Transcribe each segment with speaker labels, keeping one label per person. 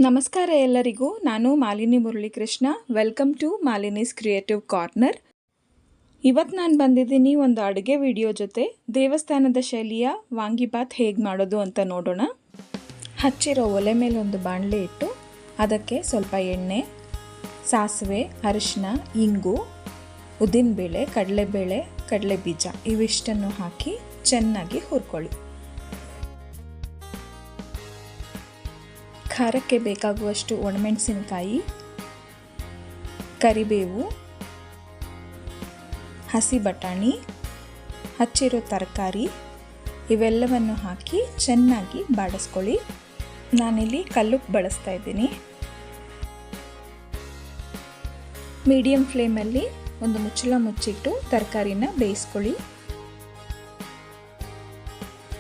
Speaker 1: ನಮಸ್ಕಾರ ಎಲ್ಲರಿಗೂ. ನಾನು Malini Muralikrishna. Welcome to Malini's creative corner. ಇವತ್ತು ನಾನು ಬಂದಿದ್ದೀನಿ ಒಂದು ಅಡುಗೆ ವಿಡಿಯೋ ಜೊತೆ. ದೇವಸ್ಥಾನದ ಶೈಲಿಯ ವಾಂಗಿಬಾತ್ ಹೇಗೆ ಮಾಡೋದು ಅಂತ ನೋಡೋಣ. ಹಚ್ಚಿರೋ ಒಲೆ ಮೇಲೆ ಒಂದು ಬಾಣಲೆ ಇಟ್ಟು ಅದಕ್ಕೆ ಸ್ವಲ್ಪ ಎಣ್ಣೆ, ಸಾಸಿವೆ, ಅರಿಶಿನ, ಇಂಗು, ಉದ್ದಿನಬೇಳೆ, ಕಡಲೆಬೇಳೆ, ಕಡಲೆಬೀಜ ಇವಿಷ್ಟನ್ನು ಹಾಕಿ ಚೆನ್ನಾಗಿ ಹುರ್ಕೊಳ್ಳಿ. ಖಾರಕ್ಕೆ ಬೇಕಾಗುವಷ್ಟು ಒಣಮೆಣಸಿನಕಾಯಿ, ಕರಿಬೇವು, ಹಸಿ ಬಟಾಣಿ, ಹಚ್ಚಿರೋ ತರಕಾರಿ ಇವೆಲ್ಲವನ್ನು ಹಾಕಿ ಚೆನ್ನಾಗಿ ಬಾಡಿಸ್ಕೊಳ್ಳಿ. ನಾನಿಲ್ಲಿ ಕಲ್ಲುಪ್ಪು ಬಳಸ್ತಾ ಇದ್ದೀನಿ. ಮೀಡಿಯಂ ಫ್ಲೇಮಲ್ಲಿ ಒಂದು ಮುಚ್ಚಳ ಮುಚ್ಚಿಟ್ಟು ತರಕಾರಿನ ಬೇಯಿಸ್ಕೊಳ್ಳಿ.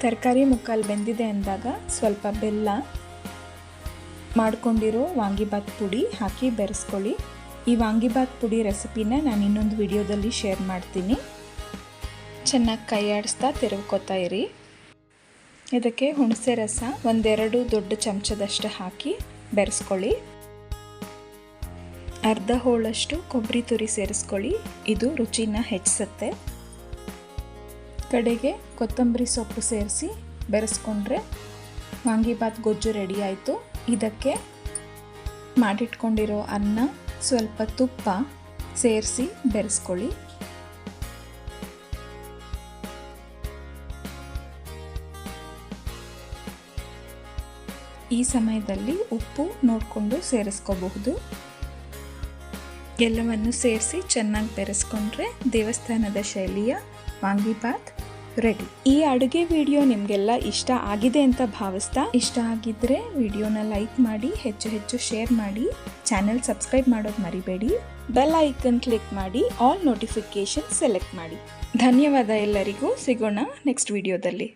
Speaker 1: ತರಕಾರಿ ಮುಕ್ಕಾಲು ಬೆಂದಿದೆ ಅಂದಾಗ ಸ್ವಲ್ಪ ಬೆಲ್ಲ, ಮಾಡ್ಕೊಂಡಿರೋ ವಾಂಗಿಬಾತ್ ಪುಡಿ ಹಾಕಿ ಬೆರೆಸ್ಕೊಳ್ಳಿ. ಈ ವಾಂಗಿಬಾತ್ ಪುಡಿ ರೆಸಿಪಿನ ನಾನು ಇನ್ನೊಂದು ವಿಡಿಯೋದಲ್ಲಿ ಶೇರ್ ಮಾಡ್ತೀನಿ. ಚೆನ್ನಾಗಿ ಕೈ ಆಡಿಸ್ತಾ ತಿರುಗ್ಕೊತಾ ಇರಿ. ಇದಕ್ಕೆ ಹುಣಸೆ ರಸ ಒಂದೆರಡು ದೊಡ್ಡ ಚಮಚದಷ್ಟು ಹಾಕಿ ಬೆರೆಸ್ಕೊಳ್ಳಿ. ಅರ್ಧ ಹೋಳಷ್ಟು ಕೊಬ್ಬರಿ ತುರಿ ಸೇರಿಸ್ಕೊಳ್ಳಿ. ಇದು ರುಚಿನ ಹೆಚ್ಚಿಸುತ್ತೆ. ಕಡೆಗೆ ಕೊತ್ತಂಬರಿ ಸೊಪ್ಪು ಸೇರಿಸಿ ಬೆರೆಸ್ಕೊಂಡ್ರೆ ವಾಂಗಿಬಾತ್ ಗೊಜ್ಜು ರೆಡಿ ಆಯಿತು. ಇದಕ್ಕೆ ಮಾಡಿಟ್ಕೊಂಡಿರೋ ಅನ್ನ, ಸ್ವಲ್ಪ ತುಪ್ಪ ಸೇರಿಸಿ ಬೆರೆಸ್ಕೊಳ್ಳಿ. ಈ ಸಮಯದಲ್ಲಿ ಉಪ್ಪು ನೋಡಿಕೊಂಡು ಸೇರಿಸ್ಕೋಬಹುದು. ಎಲ್ಲವನ್ನು ಸೇರಿಸಿ ಚೆನ್ನಾಗಿ ಬೆರೆಸ್ಕೊಂಡ್ರೆ ದೇವಸ್ಥಾನದ ಶೈಲಿಯ ವಾಂಗಿಬಾತ್ ರೆಡಿ. ಈ ಅಡುಗೆ ವಿಡಿಯೋ ನಿಮಗೆಲ್ಲ ಇಷ್ಟ ಆಗಿದೆ ಅಂತ ಭಾವಿಸ್ತಾ, ಇಷ್ಟ ಆಗಿದ್ದರೆ ವಿಡಿಯೋನ ಲೈಕ್ ಮಾಡಿ, ಹೆಚ್ಚು ಶೇರ್ ಮಾಡಿ, ಚಾನೆಲ್ ಸಬ್ಸ್ಕ್ರೈಬ್ ಮಾಡೋದು ಮರಿಬೇಡಿ. ಬೆಲ್ ಐಕನ್ ಕ್ಲಿಕ್ ಮಾಡಿ, ಆಲ್ ನೋಟಿಫಿಕೇಶನ್ ಸೆಲೆಕ್ಟ್ ಮಾಡಿ. ಧನ್ಯವಾದ ಎಲ್ಲರಿಗೂ. ಸಿಗೋಣ ನೆಕ್ಸ್ಟ್ ವಿಡಿಯೋದಲ್ಲಿ.